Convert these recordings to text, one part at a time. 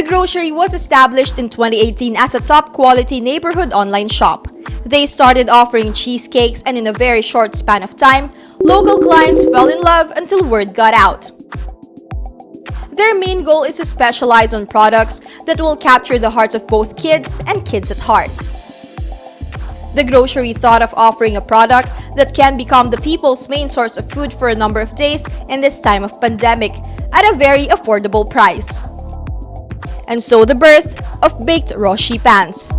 The Groshery was established in 2018 as a top-quality neighborhood online shop. They started offering cheesecakes, and in a very short span of time, local clients fell in love until word got out. Their main goal is to specialize on products that will capture the hearts of both kids and kids at heart. The Groshery thought of offering a product that can become the people's main source of food for a number of days in this time of pandemic at a very affordable price. And so the birth of baked Roshi pans.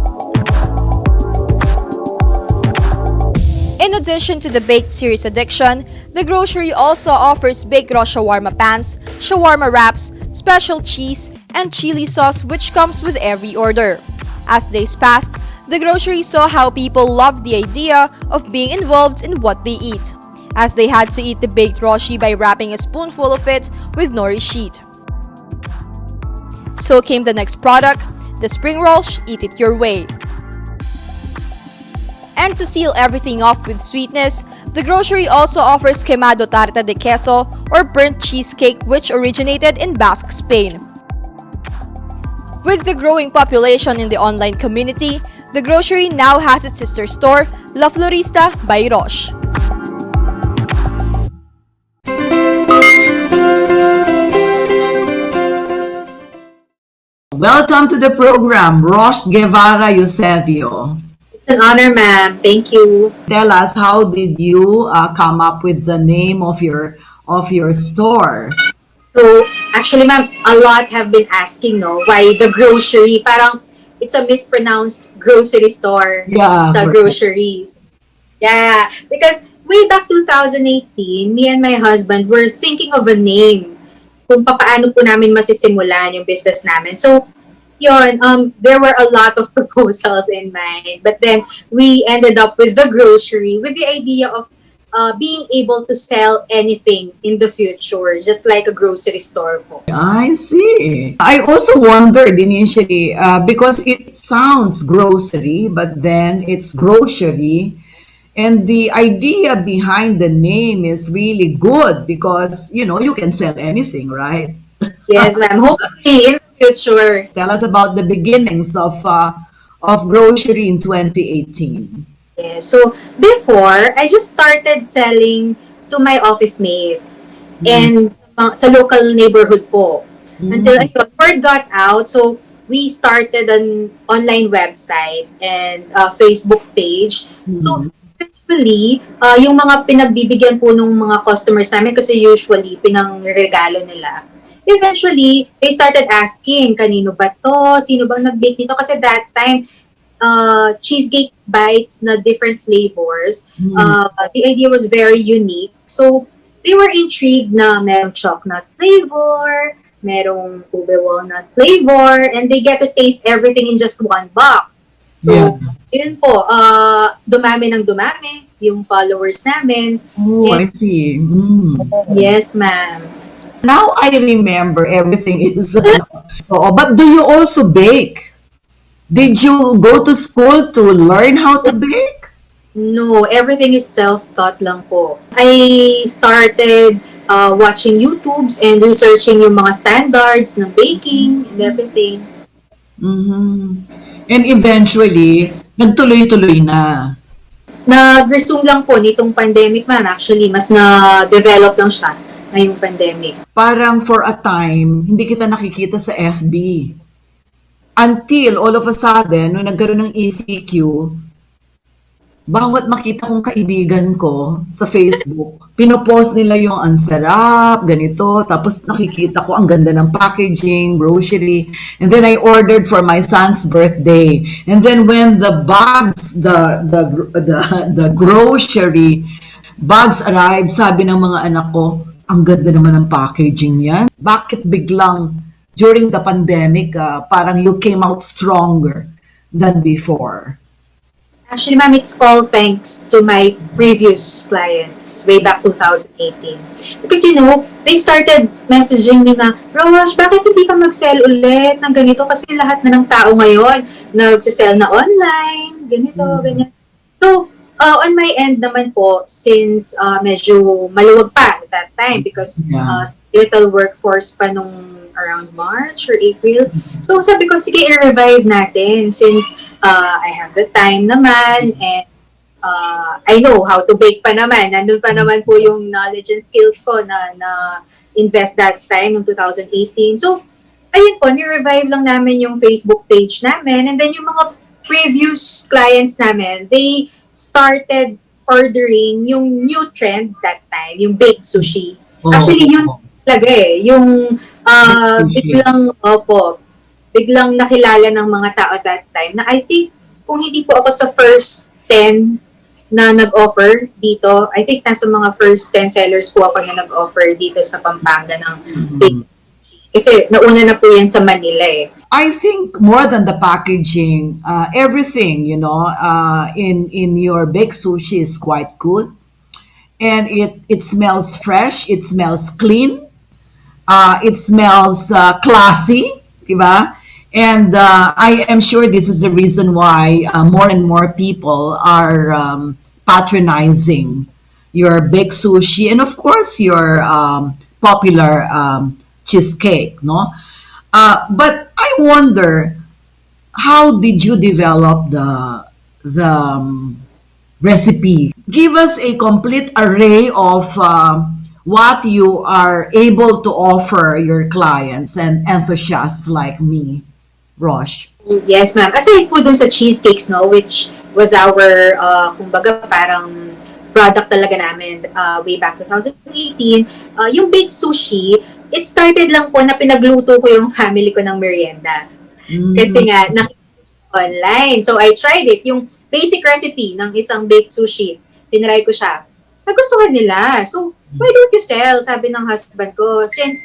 In addition to the baked series addiction, the Groshery also offers baked raw shawarma pans, shawarma wraps, special cheese, and chili sauce which comes with every order. As days passed, the Groshery saw how people loved the idea of being involved in what they eat, as they had to eat the baked Roshi by wrapping a spoonful of it with nori sheet. So came the next product, the spring rolls, eat it your way. And to seal everything off with sweetness, the Groshery also offers quemado tarta de queso or burnt cheesecake which originated in Basque, Spain. With the growing population in the online community, the Groshery now has its sister store, La Florista by Rosh. Welcome to the program, Rosh Guevarra-Eusebio. It's an honor, ma'am. Thank you. Tell us, how did you come up with the name of your store? So, actually, ma'am, a lot have been asking, no, why the Groshery? Parang it's a mispronounced grocery store sa groceries. Yeah, because way back 2018, me and my husband were thinking of a name kung paano po namin masisimulan yung business namin. So, yun, there were a lot of proposals in mind. But then, we ended up with the Groshery with the idea of being able to sell anything in the future, just like a grocery store po. I see. I also wondered initially, because it sounds grocery, but then it's Groshery. And the idea behind the name is really good because, you know, you can sell anything, right? Yes, ma'am. Hopefully in the future. Tell us about the beginnings of Groshery in 2018. Yeah, so before, I just started selling to my office mates and sa local neighborhood po. Until word got out, so we started an online website and Facebook page. So essentially, yung mga pinagbibigyan po ng mga customers namin kasi usually pinangregalo nila. Eventually, they started asking, kanino ba to? Sino bang nag-bake nito? Kasi that time, cheesecake bites na different flavors. The idea was very unique. So, they were intrigued na merong chocolate flavor, merong ube walnut flavor, and they get to taste everything in just one box. So, yun po, dumami ng dumami yung followers namin. Oh, I see. Yes, ma'am. Now I remember everything is... but do you also bake? Did you go to school to learn how to bake? No, everything is self-taught lang po. I started watching YouTubes and researching yung mga standards ng baking and everything. And eventually, nagtuloy-tuloy na. Nag-resume lang po nitong pandemic, ma'am. Actually, mas na-develop lang siya ngayong pandemic. Parang for a time, hindi kita nakikita sa FB. Until all of a sudden, nung nagkaroon ng ECQ, bawat makita kong kaibigan ko sa Facebook, pinopost nila yung ang sarap, ganito, tapos nakikita ko ang ganda ng packaging, grocery, and then I ordered for my son's birthday. And then when the bags, the grocery bags arrived, sabi ng mga anak ko, ang ganda naman ng packaging yan. Bakit biglang during the pandemic, parang you came out stronger than before? Actually, ma'am, it's all thanks to my previous clients way back 2018. Because, you know, they started messaging me na, Rosh, bakit hindi ka mag-sell ulit ng ganito? Kasi lahat na ng tao ngayon nagsisell na online, ganito, ganyan. So, on my end naman po, since medyo maluwag pa at that time because little workforce pa nung around March or April. So sabi ko, sige, i-revive natin since I have the time naman and I know how to bake pa naman. Nandun pa naman po yung knowledge and skills ko na invest that time in 2018. So, ayun po, ni-revive lang namin yung Facebook page namin. And then yung mga previous clients namin, they started ordering yung new trend that time, yung baked sushi. Actually, yun talaga eh. Yung biglang nakilala ng mga tao that time na I think kung hindi po ako sa first 10 na nag-offer dito, I think nasa mga first 10 sellers po ako na nag-offer dito sa Pampanga ng baked sushi. Kasi nauna na po yan sa Manila eh. I think more than the packaging, everything, in your baked sushi is quite good. And it smells fresh, it smells clean, it smells classy, diba? And I am sure this is the reason why more and more people are patronizing your baked sushi and of course your popular cheesecake, no? But I wonder, how did you develop the recipe? Give us a complete array of what you are able to offer your clients and enthusiasts like me, Rosh. Yes, ma'am. Aside po dun sa cheesecakes, no, which was our, kumbaga, parang product talaga namin way back 2018, yung baked sushi, it started lang po na pinagluto ko yung family ko ng merienda. Kasi nga, online. So, I tried it. Yung basic recipe ng isang baked sushi, tinry ko siya. Nagustuhan nila. So, why don't you sell? Sabi ng husband ko. Since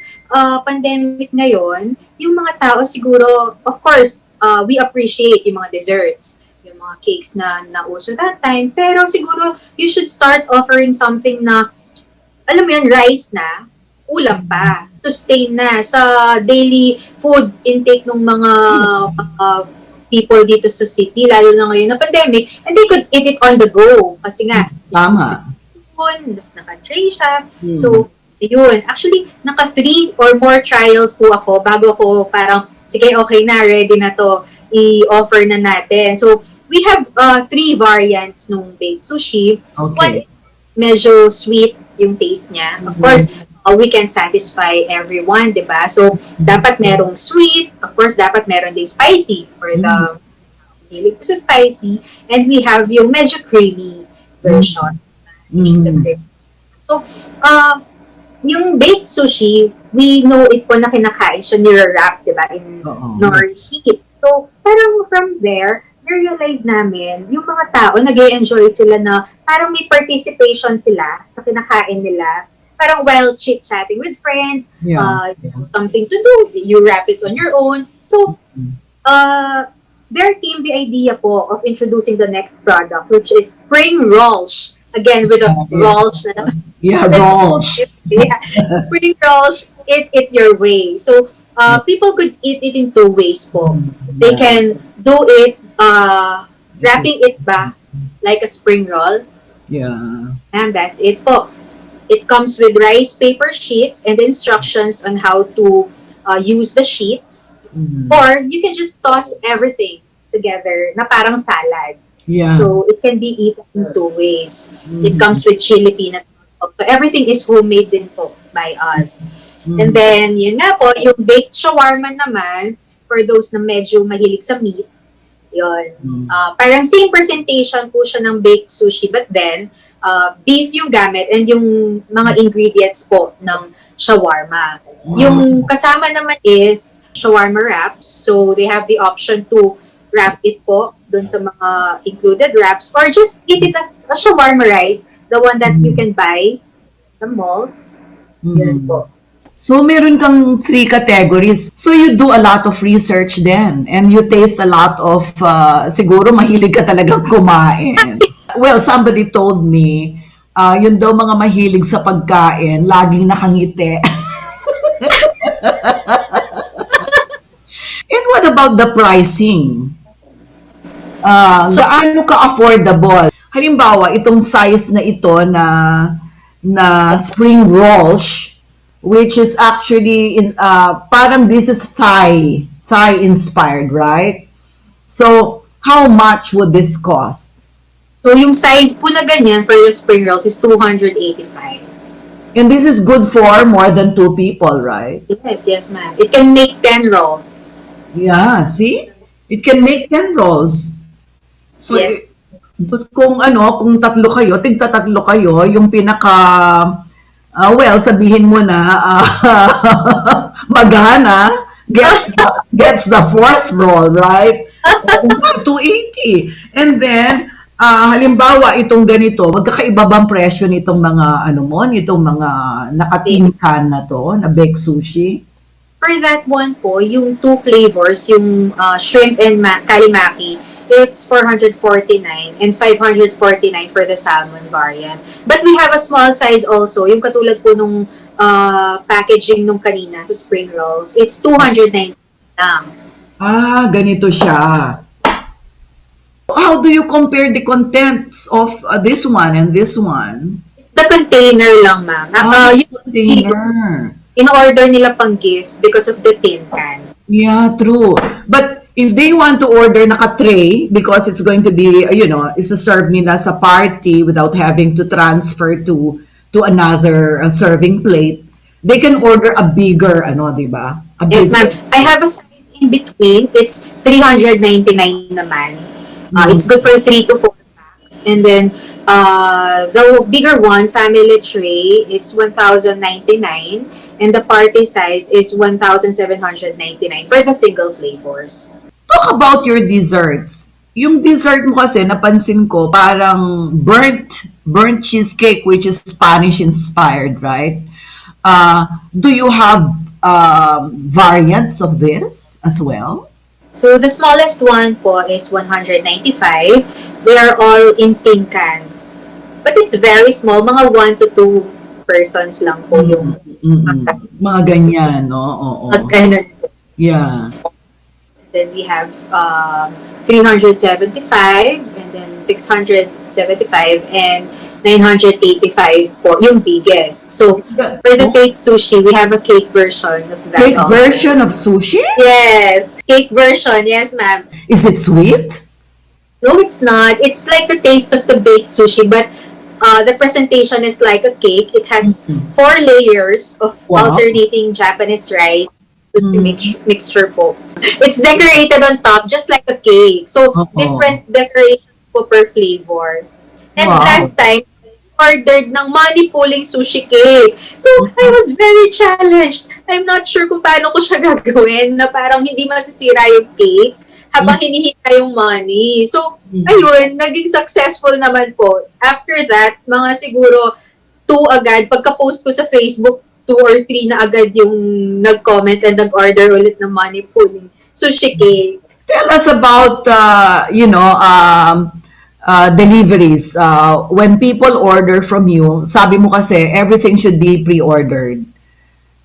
pandemic ngayon, yung mga tao siguro, of course, we appreciate yung mga desserts, yung mga cakes na nauso that time. Pero siguro, you should start offering something na, alam mo yun, rice na, ulam pa, sustain na sa daily food intake ng mga people dito sa city, lalo na ngayon na pandemic, and they could eat it on the go. Kasi nga, Tama. mas naka-tray siya. So, yun. Actually, naka-3 or more trials po ako bago ko parang, sige, okay na, ready na to, i-offer na natin. So, we have 3 variants nung baked sushi. Okay. One, medyo sweet yung taste niya. Of course, we can satisfy everyone, di ba? So, dapat merong sweet. Of course, dapat meron din spicy for the hilig sa spicy. And we have yung medyo creamy version. Which is the cream. So, yung baked sushi, we know it po na kinakain siya nire-wrap, di ba, in nor heat. So, parang from there, realize namin, yung mga tao, nag-enjoy sila na parang may participation sila sa kinakain nila. Parang while chit-chatting with friends, something to do, you wrap it on your own. So, their team the idea po of introducing the next product, which is spring rolls. Again, with a rolls. Yeah, rolls. Yeah. Spring rolls, eat it your way. So, people could eat it in 2 ways po. They can do it, wrapping it ba, like a spring roll. Yeah. And that's it po. It comes with rice paper sheets and instructions on how to use the sheets. Or you can just toss everything together na parang salad. Yeah. So it can be eaten in 2 ways. It comes with chili peanuts. So everything is homemade din po by us. And then, yun nga po, yung baked shawarma naman, for those na medyo mahilig sa meat, yun. Parang same presentation po siya ng baked sushi, but then, beef yung gamit and yung mga ingredients po ng shawarma. Yung kasama naman is shawarma wraps. So they have the option to wrap it po dun sa mga included wraps or just eat it as a shawarma rice, the one that you can buy the malls. Yun po. So, meron kang 3 categories. So, you do a lot of research then and you taste a lot of, siguro mahilig ka talagang kumain. Well, somebody told me, yun daw mga mahilig sa pagkain, laging nakangiti. And what about the pricing? Gaano ka-affordable? Halimbawa, itong size na ito na spring rolls, which is actually parang this is Thai inspired, right? So, how much would this cost? So, yung size po na ganyan for the spring rolls is 285. And this is good for more than two people, right? Yes, ma'am. It can make 10 rolls. Yeah, see? It can make 10 rolls. So, Yes. kung tatlo kayo, tigta-tatlo kayo, yung well, sabihin mo na, magana, gets the fourth roll, right? 280. And then, halimbawa, itong ganito, magkakaiba bang presyo nitong mga, nitong mga nakatin can na to, na baked sushi? For that one po, yung two flavors, yung shrimp and kalimaki, it's 449 and 549 for the salmon variant. But we have a small size also, yung katulad po nung packaging nung kanina sa spring rolls. It's 290 lang. Ganito siya. How do you compare the contents of this one and this one? It's the container lang, ma'am. Yung Container. in-order nila pang gift because of the tin can. Yeah, true. But if they want to order naka-tray because it's going to be, is to serve nila sa party without having to transfer to another serving plate, they can order a bigger, di ba? Yes, ma'am. I have a size in between. It's 399 naman. It's good for 3 to 4 packs. And then, the bigger one, family tray, it's 1,099. And the party size is 1,799 for the single flavors. Talk about your desserts. Yung dessert mo kasi, napansin ko, parang burnt cheesecake, which is Spanish-inspired, right? Do you have variants of this as well? So, the smallest one po is 195. They are all in tin cans. But it's very small. Mga 1 to 2 persons lang po yung mga ganyan, no? Oo. Ganun. Yeah. Then we have 375 and then 675 and 985 po yung biggest. So, for the baked sushi, we have a cake version of that. Cake version of sushi? Yes. Cake version. Yes, ma'am. Is it sweet? No, it's not. It's like the taste of the baked sushi, but the presentation is like a cake. It has 4 layers of alternating Japanese rice mixture po. It's decorated on top just like a cake. So, different decorations po per flavor. And last time, ordered ng money pulling sushi cake. So, I was very challenged. I'm not sure kung paano ko siya gagawin na parang hindi masisira yung cake habang hinihita yung money. So, ayun, naging successful naman po. After that, mga siguro 2 agad, pagka-post ko sa Facebook, 2 or 3 na agad yung nag-comment and nag-order ulit ng money pulling sushi cake. Tell us about, deliveries. When people order from you, sabi mo kasi everything should be pre-ordered.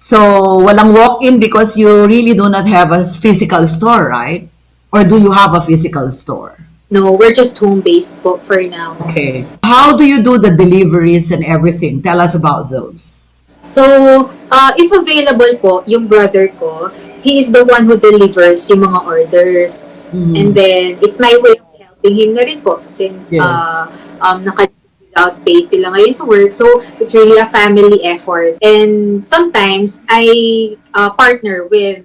So, walang walk-in because you really do not have a physical store, right? Or do you have a physical store? No, we're just home-based po for now. Okay. How do you do the deliveries and everything? Tell us about those. So, if available po, yung brother ko, he is the one who delivers yung mga orders. And then, it's my way of helping him na rin po since naka-without pay sila ngayon sa work. So, it's really a family effort. And sometimes, I partner with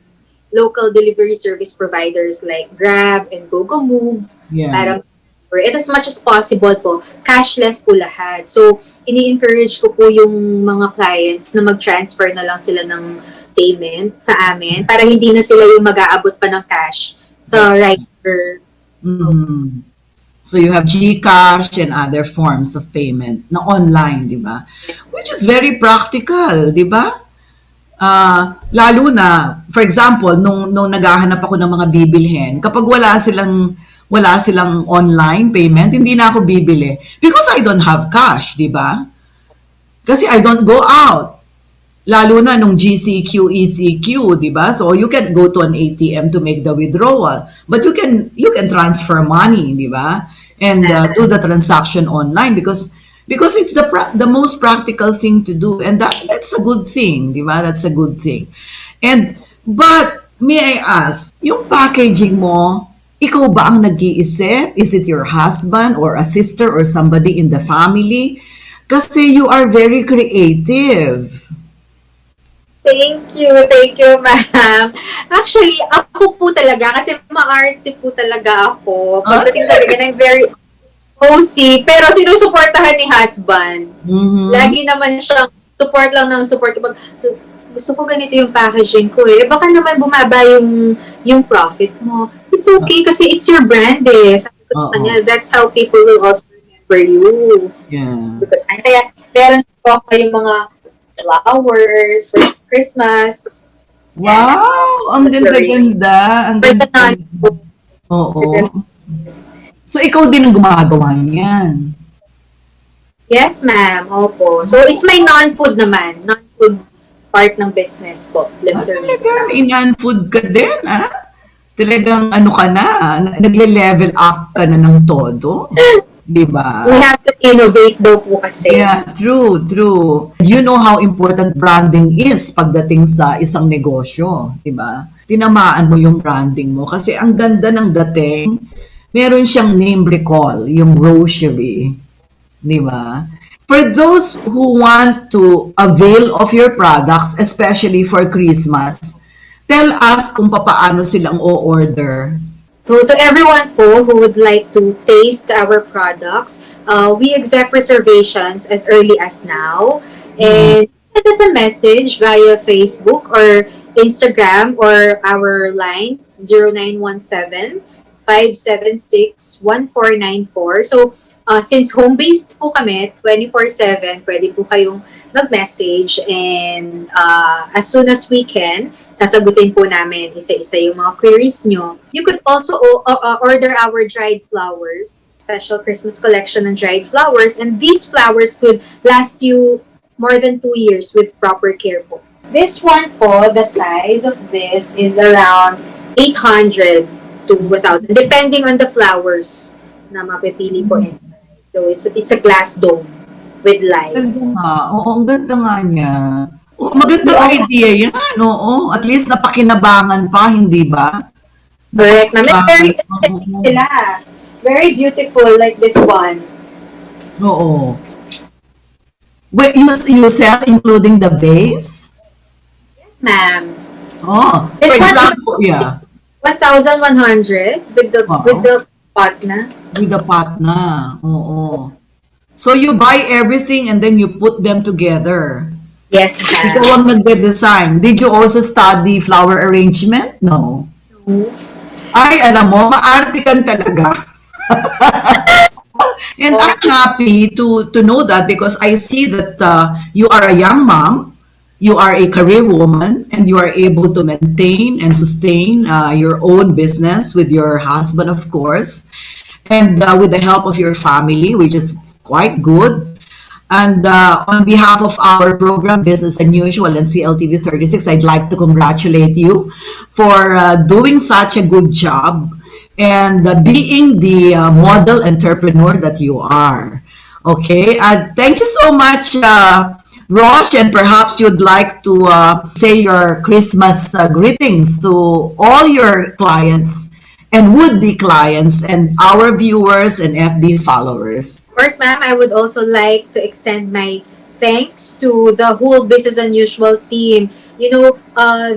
local delivery service providers like Grab and GoGo Move. Para and as much as possible po, cashless po lahat. So, ini-encourage ko po yung mga clients na mag-transfer na lang sila ng payment sa amin para hindi na sila yung mag-aabot pa ng cash sa rider. So you have GCash and other forms of payment na online, di ba? Which is very practical, di ba? Lalo na, for example, nung naghahanap ako ng mga bibilhin, kapag wala silang online payment, hindi na ako bibili. Because I don't have cash, di ba? Kasi I don't go out. Lalo na nung GCQ, ECQ, di ba? So you can go to an ATM to make the withdrawal. But you can transfer money, di ba? And do the transaction online because Because it's the most practical thing to do, and that's a good thing, di ba? That's a good thing. But may I ask, yung packaging mo, ikaw ba ang nag-iisip? Is it your husband or a sister or somebody in the family? Kasi you are very creative. Thank you, ma'am. Actually, ako po talaga, kasi maarte po talaga ako. Pagdating sa ganyan, I'm very OC, pero sinusuportahan ni husband. Mhm. Lagi naman siyang support lang ng support. Pag, gusto ko ganito yung packaging ko eh. Baka naman bumaba yung profit mo. It's okay kasi it's your brand eh. Sabi ko sa Oo. kanya, that's how people will also remember you. Yeah. Because kaya meron po ako yung mga flowers for Christmas. Wow! Ang ganda-ganda. Ang For the ganda. non-food. Oo. So, ikaw din ang gumagawa niyan. Yes, ma'am. Opo. So, it's my non-food naman. Non-food part ng business ko. Literally. Talaga, inan-food ka din, ah? Talagang ano ka na, nagle-level up ka na ng todo. Di ba? We have to innovate daw po kasi. Yeah, true, true. You know how important branding is pagdating sa isang negosyo, di ba? Tinamaan mo yung branding mo kasi ang ganda ng dating. Meron siyang name recall, yung Groshery, di ba? For those who want to avail of your products, especially for Christmas, tell us kung paano silang o-order. So, to everyone po who would like to taste our products, we accept reservations as early as now. And send us a message via Facebook or Instagram or our lines 0917-576-1494. So, since home-based po kami, 24/7, pwede po kayong mag-message and as soon as we can, sasagutin po namin isa-isa yung mga queries nyo. You could also order our dried flowers, special Christmas collection ng dried flowers, and these flowers could last you more than 2 years with proper care po. This one po, the size of this is around 800 to 1,000, depending on the flowers na mapipili po inside. So, it's a glass dome with Ganda lights. nga. Oo, ang ganda nga niya. Oh, magandang idea yan. Oo, at least napakinabangan pa, hindi ba? Correct, ma'am. And very Oo. aesthetic sila. Very beautiful, like this one. Oo. Wait, you sell including the base? Ma'am. Oh, This for one- example, yeah, 1,100 with the Wow. with the pot na. with the pot na. Oo. So you buy everything and then you put them together. Yes, Ikaw ma'am. ang nagde-design. Did you also study flower arrangement? No. Ay, alam mo, maarte kan talaga. And I'm happy to know that because I see that you are a young mom, you are a career woman, and you are able to maintain and sustain your own business with your husband, of course, and with the help of your family, which is quite good. And on behalf of our program, Business Unusual and CLTV 36, I'd like to congratulate you for doing such a good job and being the model entrepreneur that you are. Okay, thank you so much, Rosh, and perhaps you'd like to say your Christmas greetings to all your clients and would-be clients and our viewers and FB followers. Of course, ma'am, I would also like to extend my thanks to the whole Business Unusual team. You know,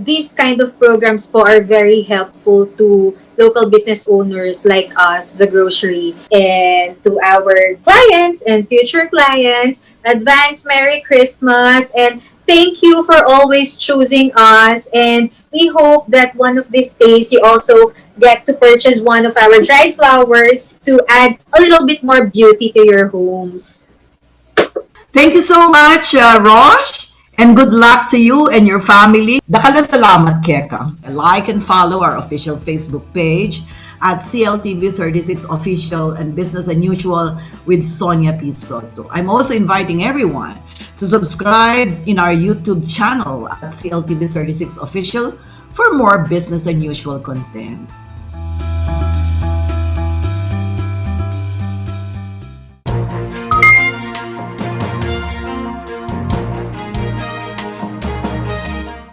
these kind of programs po are very helpful to local business owners like us, the grocery, and to our clients and future clients. Advance Merry Christmas and thank you for always choosing us. And we hope that one of these days you also get to purchase one of our dried flowers to add a little bit more beauty to your homes. Thank you so much, Rosh, and good luck to you and your family. Dakalang salamat, Keka. Like and follow our official Facebook page at CLTV36 Official and Business Unusual with Sonia P. Soto. I'm also inviting everyone to subscribe in our YouTube channel at CLTV36 Official for more Business Unusual content.